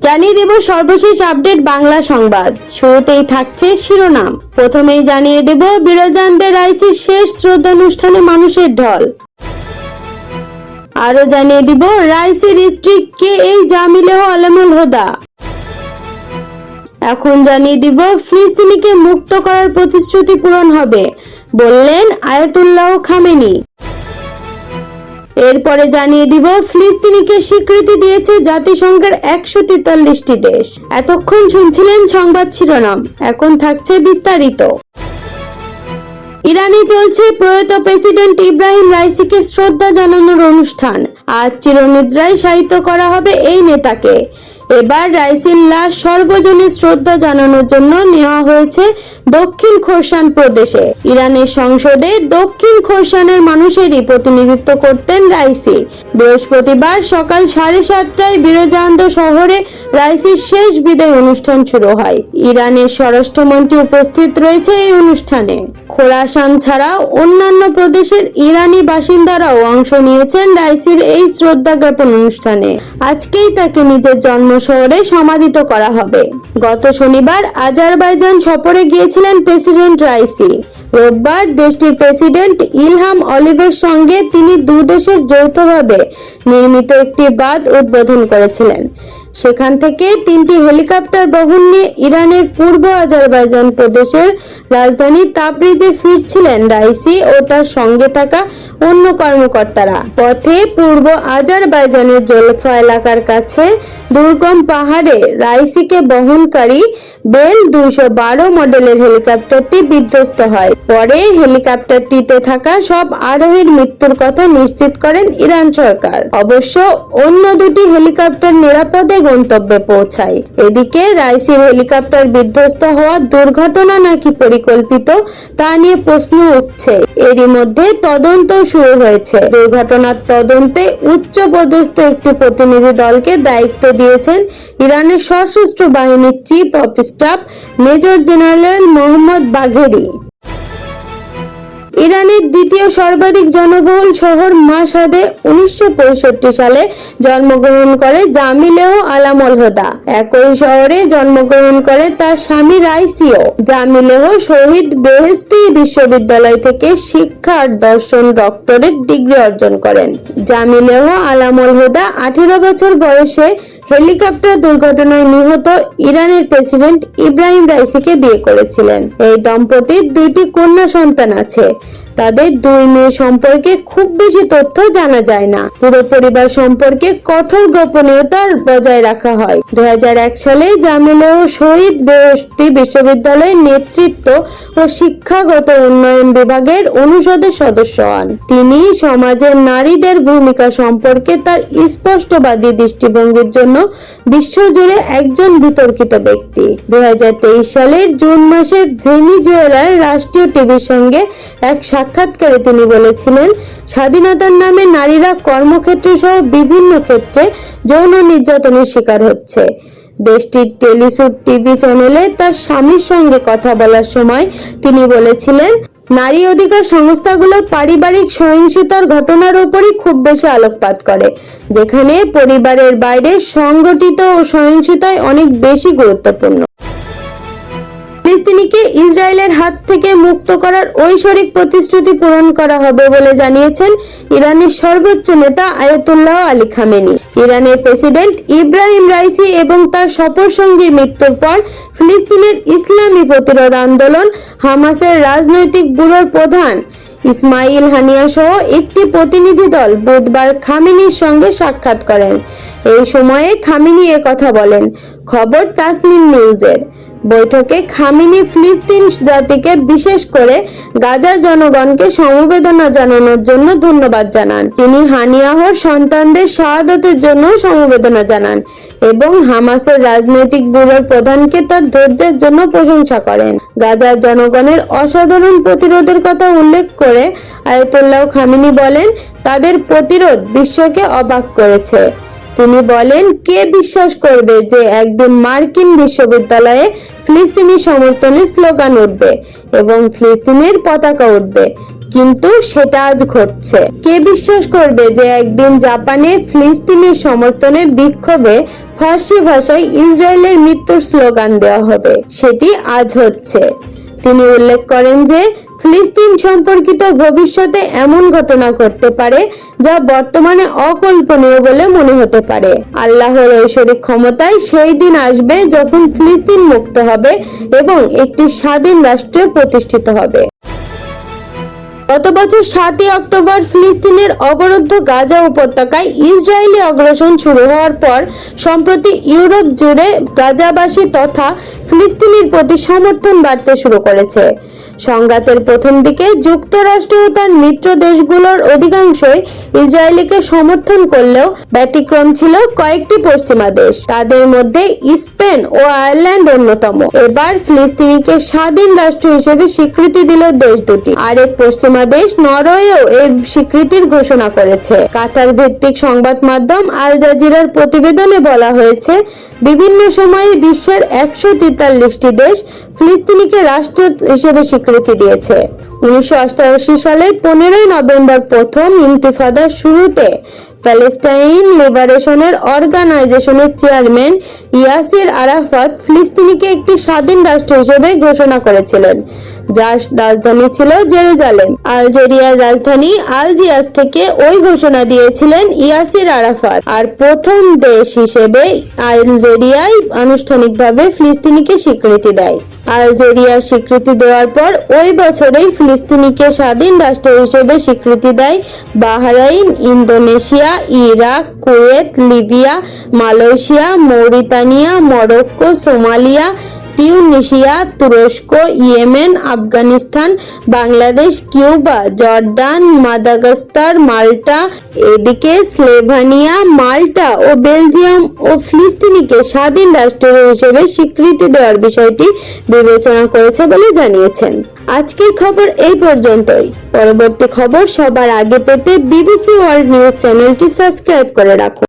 জানিয়ে দেব সর্বশেষ আপডেট বাংলা সংবাদ। শুরুতেই থাকছে শিরোনাম। প্রথমেই জানিয়ে দেব বিরজানদের রাইসির শেষ শ্রদ্ধানুষ্ঠানে মানুষের ঢল। আরো জানিয়ে দিব রাইসির স্ত্রী কে এই জামিলেহ আলামুল হুদা। এখন জানিয়ে দিব ফিলিস্তিনিকে মুক্ত করার প্রতিশ্রুতি পূরণ হবে বললেন আয়াতুল্লাহ খামেনি। এরপরে জানিয়ে দিব ফিলিস্তিনিকে স্বীকৃতি দিয়েছে জাতিসংঘের 143টি দেশ। এতক্ষণ শুনছিলেন সংবাদ শিরোনাম, এখন থাকছে বিস্তারিত। ইরানে চলছে প্রয়াত প্রেসিডেন্ট ইব্রাহিম রাইসিকে শ্রদ্ধা জানানোর অনুষ্ঠান। আজ চিরনিদ্রায় শায়িত করা হবে এই নেতাকে। এবার রাইসির লাশ সর্বজনে শ্রদ্ধা জানানোর জন্য নেওয়া হয়েছে দক্ষিণ খোরসান প্রদেশে। ইরানের সংসদে দক্ষিণ খোরসানের মানুষেরই প্রতিনিধিত্ব করতেন রাইসি। বৃহস্পতিবার সকাল 7:30টায় বিরজান্দ শহরে রাইসির শেষ বিদায় অনুষ্ঠান শুরু হয়। ইরানের স্বরাষ্ট্রমন্ত্রী উপস্থিত রয়েছে এই অনুষ্ঠানে। খোরাসান ছাড়াও অন্যান্য প্রদেশের ইরানি বাসিন্দারাও অংশ নিয়েছেন রাইসির এই শ্রদ্ধা জ্ঞাপন অনুষ্ঠানে। আজকেই তাকে নিজের জন্ম শহরে সমাধিত করা হবে। গত শনিবার আজারবাইজান সফরে গিয়েছিলেন প্রেসিডেন্ট রাইসি। রোববার দেশটির প্রেসিডেন্ট ইলহাম আলিয়েভের সঙ্গে তিনি দুদেশের যৌথভাবে নির্মিত একটি বাঁধ উদ্বোধন করেছিলেন। সেখান থেকে 3টি হেলিকপ্টার বহন নিয়ে ইরানের পূর্ব আজারবাইজান প্রদেশের রাজধানী তাবরিজে ফিরছিলেন রাইসি ও তার সঙ্গে থাকা অন্য কর্মকর্তারা। পথে পূর্ব আজারবাইজানের জলফা এলাকার কাছে দুর্গম পাহাড়ে রাইসিকে বহনকারী বেল 212 মডেলের হেলিকপ্টারটি বিধ্বস্ত হয়। পরে হেলিকপ্টারটিতে থাকা সব আরোহীর মৃত্যুর কথা নিশ্চিত করেন ইরান সরকার। অবশ্য অন্য দুটি হেলিকপ্টার নিরাপদে গন্তব্যে পৌঁছায়। এদিকে রাইসির হেলিকপ্টার বিধ্বস্ত হওয়া দুর্ঘটনা নাকি পরিকল্পিত তা নিয়ে প্রশ্ন উঠছে। এরই মধ্যে তদন্ত শুরু হয়েছে। দুর্ঘটনার তদন্তে উচ্চপদস্থ একটি প্রতিনিধি দলকে দায়িত্ব দিয়েছেন ইরানের সশস্ত্র বাহিনীর chief of staff major general Mohammad বাঘেরি। ইরানের দ্বিতীয় সর্বাধিক জনবহুল শহর মাশহাদে 1965 সালে জন্মগ্রহণ করে জামিলেহ আলামুল হুদা। একই শহরে জন্মগ্রহণ করে তার স্বামী রাইসিও। জামিলেহ শহীদ বেহেশতি বিশ্ববিদ্যালয় থেকে শিক্ষা আর দর্শন ডক্টরেট ডিগ্রি অর্জন করেন। জামিলেহ আলামুল হুদা 18 বছর বয়সে হেলিকপ্টার দুর্ঘটনায় নিহত ইরানের প্রেসিডেন্ট ইব্রাহিম রাইসিকে বিয়ে করেছিলেন। এই দম্পতির 2টি কন্যা সন্তান আছে। তাদের 2 মেয়ে সম্পর্কে খুব বেশি তথ্য জানা যায় না। পুরো পরিবার সম্পর্কে কঠোর গোপনীয়তা বজায় রাখা হয়। 2001 সালে জামিলেহ শহীদ বেহেশতি বিশ্ববিদ্যালয়ের নেতৃত্ব ও শিক্ষাগত উন্নয়ন বিভাগের অনুষদের সদস্য হন। তিনি সমাজে নারীদের ভূমিকা সম্পর্কে তার স্পষ্টবাদী দৃষ্টিভঙ্গির জন্য বিশ্বজুড়ে একজন বিতর্কিত ব্যক্তি। 2023 সালের জুন মাসে ভেনিজুয়েলার রাষ্ট্রীয় টিভির সঙ্গে এক সাক্ষাৎকারে তিনি বলেছিলেন, স্বাধীনতার নামে নারীরা কর্মক্ষেত্র সহ বিভিন্ন ক্ষেত্রে যৌন নির্যাতনের শিকার হচ্ছে। দেশটির টেলিসুট টিভি চ্যানেলে তার স্বামীর সঙ্গে কথা বলার সময় তিনি বলেছিলেন, নারী অধিকার সংস্থাগুলো পারিবারিক সহিংসতার ঘটনার উপরই খুব বেশি আলোকপাত করে, যেখানে পরিবারের বাইরে সংগঠিত ও সহিংসতায় অনেক বেশি গুরুত্বপূর্ণ। ফিলিস্তিনিকে ইসরায়েলের হাত থেকে মুক্ত করার ঐশ্বরিক প্রতিশ্রুতি পূরণ করা হবে বলে জানিয়েছেন ইরানের সর্বোচ্চ নেতা আয়াতুল্লাহ আলী খামেনি। ইরানের প্রেসিডেন্ট ইব্রাহিম রাইসি এবং তার সফরসঙ্গীর মৃত্যুর পর ফিলিস্তিনের ইসলামী প্রতিরোধ আন্দোলন হামাসের রাজনৈতিক ব্যুরোর প্রধান ইসমাইল হানিয়া সহ একটি প্রতিনিধি দল বুধবার খামেনির সঙ্গে সাক্ষাৎ করেন। এই সময়ে খামেনি কথা বলেন। খবর তাসনিম নিউজের। বৈঠকে খামেনি ফিলিস্তিন জাতিকে, বিশেষ করে গাজার জনগণকে সমবেদনা জানানোর জন্য ধন্যবাদ জানান। তিনি হানিয়াহর সন্তানদের শাহাদাতের জন্য সমবেদনা জানান এবং হামাসের রাজনৈতিক ব্যুরোর প্রধানকে তার ধৈর্যের জন্য প্রশংসা করেন। গাজার জনগণের অসাধারণ প্রতিরোধের কথা উল্লেখ করে আয়াতুল্লাহ খামেনি বলেন, তাদের প্রতিরোধ বিশ্বকে অবাক করেছে। তিনি বলেন, কে বিশ্বাস করবে যে একদিন মার্কিন বিশ্ববিদ্যালয়ে ফিলিস্তিনি সমর্থনে স্লোগান উঠবে এবং ফিলিস্তিনের পতাকা উঠবে? কিন্তু সেটা আজ ঘটছে। কে বিশ্বাস করবে যে একদিন জাপানে ফিলিস্তিনের সমর্থনে বিক্ষোভে ফার্সি ভাষায় ইসরায়েলের মৃত্যুর স্লোগান দেওয়া হবে? সেটি আজ হচ্ছে। তিনি উল্লেখ করেন যে ফিলিস্তিন সম্পর্কিত ভবিষ্যতে এমন ঘটনা ঘটতে পারে যা বর্তমানে অকল্পনীয় বলে মনে হতে পারে। আল্লাহর ঐশ্বরিক ক্ষমতায় সেই দিন আসবে যখন ফিলিস্তিন মুক্ত হবে এবং একটি স্বাধীন রাষ্ট্র প্রতিষ্ঠিত হবে। গত বছর 7 অক্টোবর ফিলিস্তিনের অবরুদ্ধ গাজা উপত্যকায় ইসরায়েলি অগ্রাসন শুরু হওয়ার পর সম্প্রতি ইউরোপ জুড়ে গাজাবাসী তথা ফিলিস্তিনের প্রতি সমর্থন বাড়তে শুরু করেছে। সংঘাতের প্রথম দিকে যুক্তরাষ্ট্র ও তার মিত্র দেশগুলোর অধিকাংশই ইসরায়েলকে সমর্থন করলেও ব্যতিক্রম ছিল কয়েকটি পশ্চিমা দেশ, তাদের মধ্যে স্পেন ও আয়ারল্যান্ড অন্যতম। এবার ফিলিস্তিনিকে স্বাধীন রাষ্ট্র হিসেবে স্বীকৃতি দিল দেশ দুটি। আরেক পশ্চিমা দেশ নরওয়েও এই স্বীকৃতির ঘোষণা করেছে। কাতার ভিত্তিক সংবাদ মাধ্যম আল জাজিরার প্রতিবেদনে বলা হয়েছে, বিভিন্ন সময়ে বিশ্বের 143টি দেশ ফিলিস্তিনিকে রাষ্ট্র হিসেবে স্বীকৃতি দিয়েছে। 1988 সালের 15 নভেম্বর প্রথম ইন্তিফাদার শুরুতে প্যালেস্টাইন লিবারেশনের অর্গানাইজেশনের চেয়ারম্যান ইয়াসির আরাফাত ফিলিস্তিনিকে একটি স্বাধীন রাষ্ট্র হিসেবে ঘোষণা করেছিলেন, যার রাজধানী ছিল জেরুজালেম। আলজেরিয়ার রাজধানী আলজিয়াস থেকে ওই ঘোষণা দিয়েছিলেন ইয়াসির আরাফাত। আর প্রথম দেশ হিসেবে আলজেরিয়ায় আনুষ্ঠানিকভাবে ফিলিস্তিনিকে স্বীকৃতি দেয়। আলজেরিয়ার স্বীকৃতি দেওয়ার পর ওই বছরেই ফিলিস্তিনিকে স্বাধীন রাষ্ট্র হিসেবে স্বীকৃতি দেয় Bahrain, Indonesia, Iraq, Kuwait, Libya, Malaysia, Mauritania, Morocco, Somalia, Tunisia, তুরস্ক, Yemen, Afghanistan, Bangladesh, Cuba, Jordan, Madagascar, Malta. এদিকে স্লোভেনিয়া, মাল্টা ও বেলজিয়াম ও ফিলিস্তিনিকে স্বাধীন রাষ্ট্র হিসেবে স্বীকৃতি দেওয়ার বিষয়টি বিবেচনা করেছে বলে জানিয়েছেন। আজকের খবর এই পর্যন্তই। পরবর্তী খবর সবার আগে পেতে বিবিসি ওয়ার্ল্ড নিউজ চ্যানেলটি সাবস্ক্রাইব করে রাখুন।